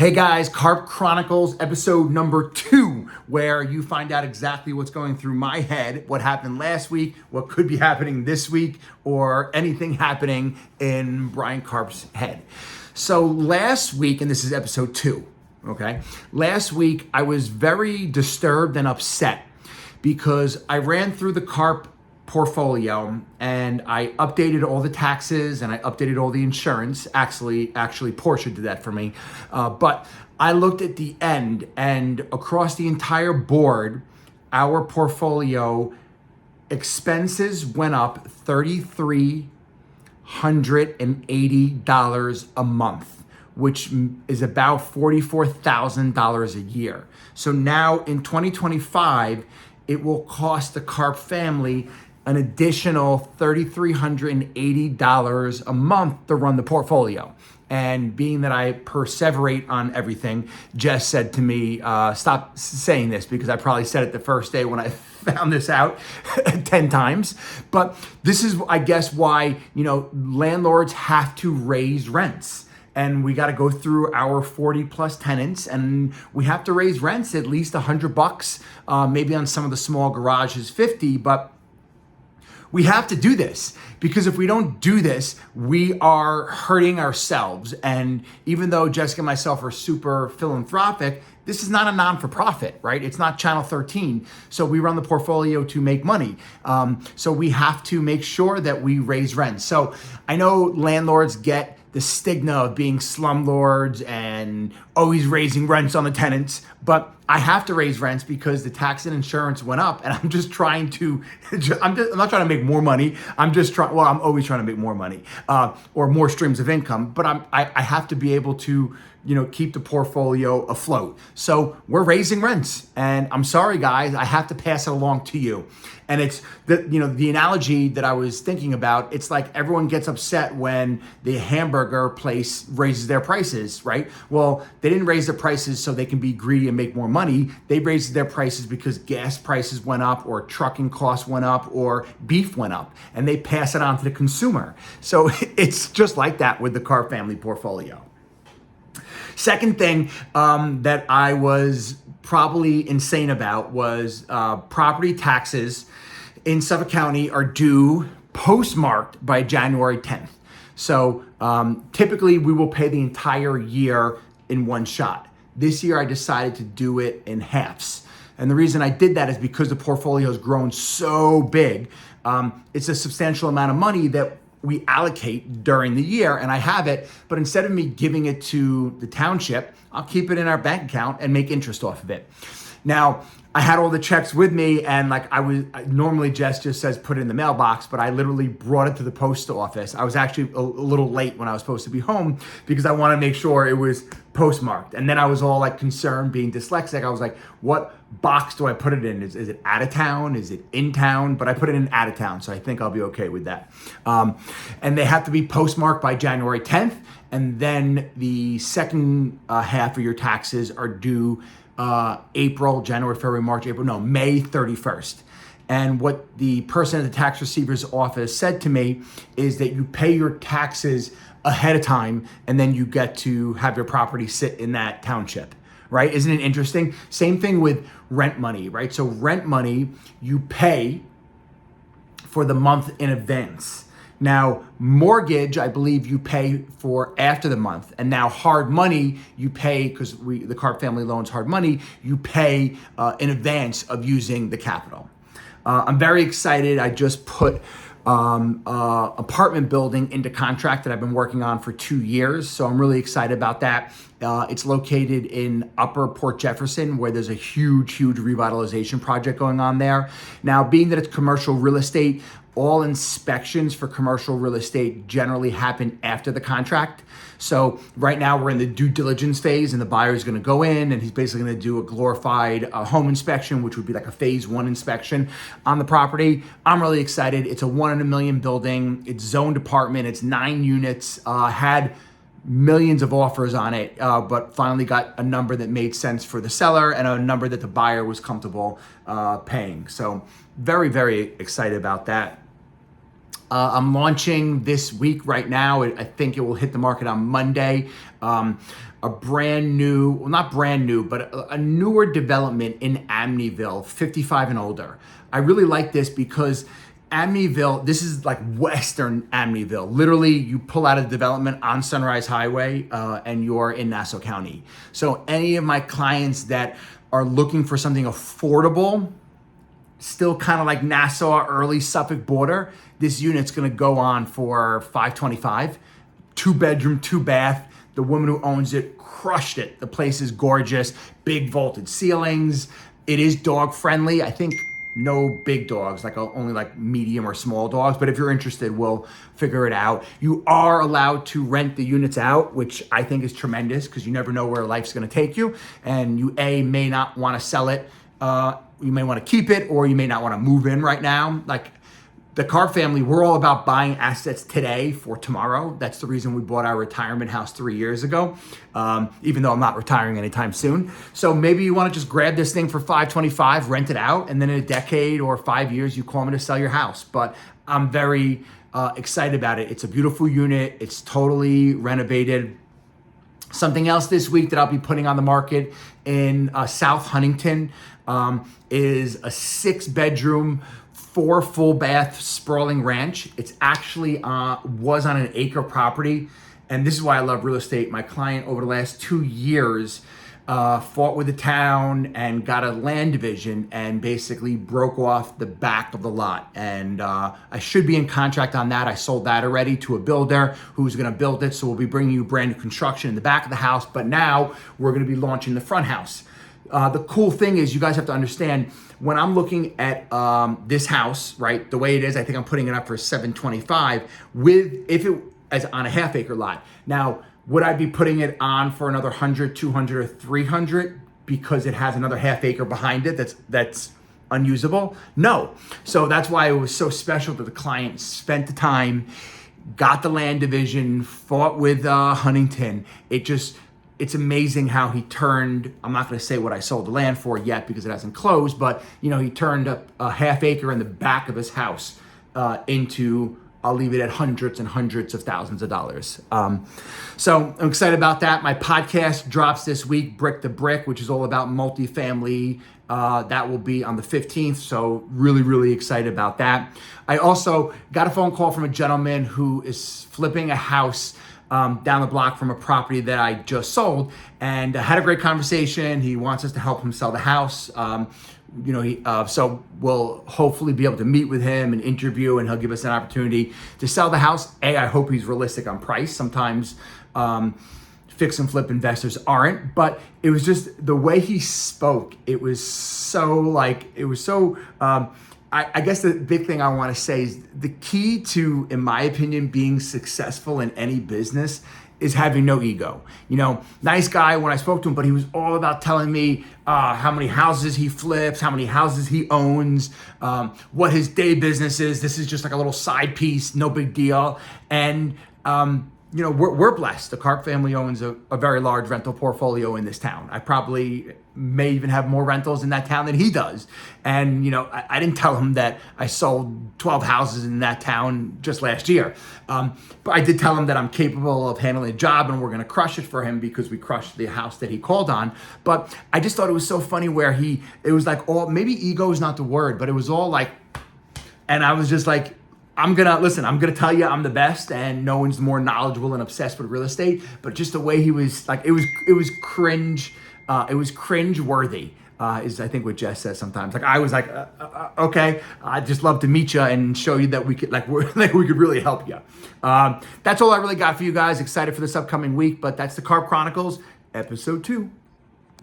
Hey guys, Karp Chronicles, episode number 2, where you find out exactly what's going through my head, what happened last week, what could be happening this week, or anything happening in Brian Karp's head. So last week, and this is episode 2, okay? Last week, I was very disturbed and upset because I ran through the Karp portfolio and I updated all the taxes and I updated all the insurance. Actually, Portia did that for me. But I looked at the end, and across the entire board, our portfolio expenses went up $3,380 a month, which is about $44,000 a year. So now in 2025, it will cost the Karp family an additional $3,380 a month to run the portfolio. And being that I perseverate on everything, Jess said to me, stop saying this, because I probably said it the first day when I found this out 10 times. But this is, I guess, why, landlords have to raise rents. And we got to go through our 40 plus tenants, and we have to raise rents at least $100, maybe on some of the small garages 50, but we have to do this, because if we don't do this, we are hurting ourselves. And even though Jessica and myself are super philanthropic, this is not a non-for-profit, right? It's not Channel 13. So we run the portfolio to make money. So we have to make sure that we raise rents. So I know landlords get the stigma of being slumlords and always raising rents on the tenants, but I have to raise rents because the tax and insurance went up, and I'm just trying to, I'm not trying to make more money. I'm always trying to make more money, or more streams of income, but I have to be able to, keep the portfolio afloat. So we're raising rents, and I'm sorry guys, I have to pass it along to you. And it's the analogy that I was thinking about. It's like everyone gets upset when the hamburger place raises their prices, right? Well, they didn't raise their prices so they can be greedy and make more money. They raised their prices because gas prices went up, or trucking costs went up, or beef went up, and they pass it on to the consumer. So it's just like that with the Karp family portfolio. Second thing that I was probably insane about was property taxes in Suffolk County are due postmarked by January 10th. So typically we will pay the entire year in one shot. This year I decided to do it in halves. And the reason I did that is because the portfolio has grown so big. It's a substantial amount of money that we allocate during the year, and I have it, but instead of me giving it to the township, I'll keep it in our bank account and make interest off of it. Now, I had all the checks with me, and normally Jess just says put it in the mailbox, but I literally brought it to the post office. I was actually a little late when I was supposed to be home because I wanted to make sure it was postmarked. And then I was all concerned, being dyslexic. I was like, what box do I put it in? Is it out of town? Is it in town? But I put it in out of town, so I think I'll be okay with that. And they have to be postmarked by January 10th, and then the second half of your taxes are due May 31st. And what the person at the tax receiver's office said to me is that you pay your taxes ahead of time, and then you get to have your property sit in that township, right? Isn't it interesting? Same thing with rent money, right? So rent money, you pay for the month in advance. Now, mortgage, I believe you pay for after the month. And now hard money, you pay, because the Karp family loans hard money, you pay in advance of using the capital. I'm very excited. I just put apartment building into contract that I've been working on for 2 years. So I'm really excited about that. It's located in Upper Port Jefferson, where there's a huge revitalization project going on there. Now, being that it's commercial real estate, all inspections for commercial real estate generally happen after the contract. So right now we're in the due diligence phase, and the buyer is going to go in and he's basically going to do a glorified home inspection, which would be like a phase 1 inspection on the property. I'm really excited. It's a 1 in a million building. It's zoned apartment. It's 9 units, had millions of offers on it, but finally got a number that made sense for the seller and a number that the buyer was comfortable paying. So very excited about that. I'm launching this week right now. I think it will hit the market on Monday. A brand new, well, not brand new, but a newer development in Amityville, 55 and older. I really like this because Amityville, this is like Western Amityville. Literally, you pull out of development on Sunrise Highway and you're in Nassau County. So any of my clients that are looking for something affordable, still kind of like Nassau, early Suffolk border, this unit's gonna go on for $525, 2-bedroom, 2-bath. The woman who owns it crushed it. The place is gorgeous, big vaulted ceilings. It is dog friendly. I think no big dogs, like only like medium or small dogs. But if you're interested, we'll figure it out. You are allowed to rent the units out, which I think is tremendous because you never know where life's gonna take you. And you may not wanna sell it. You may wanna keep it, or you may not wanna move in right now. Like the Karp family, we're all about buying assets today for tomorrow. That's the reason we bought our retirement house 3 years ago, even though I'm not retiring anytime soon. So maybe you want to just grab this thing for $525, rent it out, and then in a decade or 5 years, you call me to sell your house. But I'm very excited about it. It's a beautiful unit. It's totally renovated. Something else this week that I'll be putting on the market in South Huntington is a 6-bedroom, 4 full bath sprawling ranch. It's actually was on an acre property. And this is why I love real estate. My client over the last 2 years fought with the town and got a land division and basically broke off the back of the lot. And I should be in contract on that. I sold that already to a builder who's gonna build it. So we'll be bringing you brand new construction in the back of the house, but now we're gonna be launching the front house. The cool thing is you guys have to understand, when I'm looking at this house, right, the way it is, I think I'm putting it up for $725 if it as on a half acre lot. Now, would I be putting it on for another 100, 200, or 300 because it has another half acre behind it that's unusable? No. So that's why it was so special that the client spent the time, got the land division, fought with Huntington. It's amazing how he turned, I'm not gonna say what I sold the land for yet because it hasn't closed, but he turned up a half acre in the back of his house into, I'll leave it at hundreds and hundreds of thousands of dollars. So I'm excited about that. My podcast drops this week, Brick to Brick, which is all about multifamily. That will be on the 15th. So really, really excited about that. I also got a phone call from a gentleman who is flipping a house down the block from a property that I just sold, and had a great conversation. He wants us to help him sell the house. So we'll hopefully be able to meet with him and interview, and he'll give us an opportunity to sell the house. I hope he's realistic on price. Sometimes fix and flip investors aren't, but it was just the way he spoke. It was so I guess the big thing I want to say is the key to, in my opinion, being successful in any business is having no ego. Nice guy when I spoke to him, but he was all about telling me how many houses he flips, how many houses he owns, what his day business is. This is just like a little side piece, no big deal. And we're blessed. The Karp family owns a very large rental portfolio in this town. I probably may even have more rentals in that town than he does. And, I didn't tell him that I sold 12 houses in that town just last year. But I did tell him that I'm capable of handling a job and we're going to crush it for him because we crushed the house that he called on. But I just thought it was so funny where it was like maybe ego is not the word, but it was all like, and I was just like, I'm gonna tell you I'm the best and no one's more knowledgeable and obsessed with real estate, but just the way he was like, it was cringe, it was cringe worthy, is I think what Jess says sometimes. Like I was like, okay, I'd just love to meet you and show you that we could we could really help you. That's all I really got for you guys. Excited for this upcoming week, but that's the Karp Chronicles, episode 2.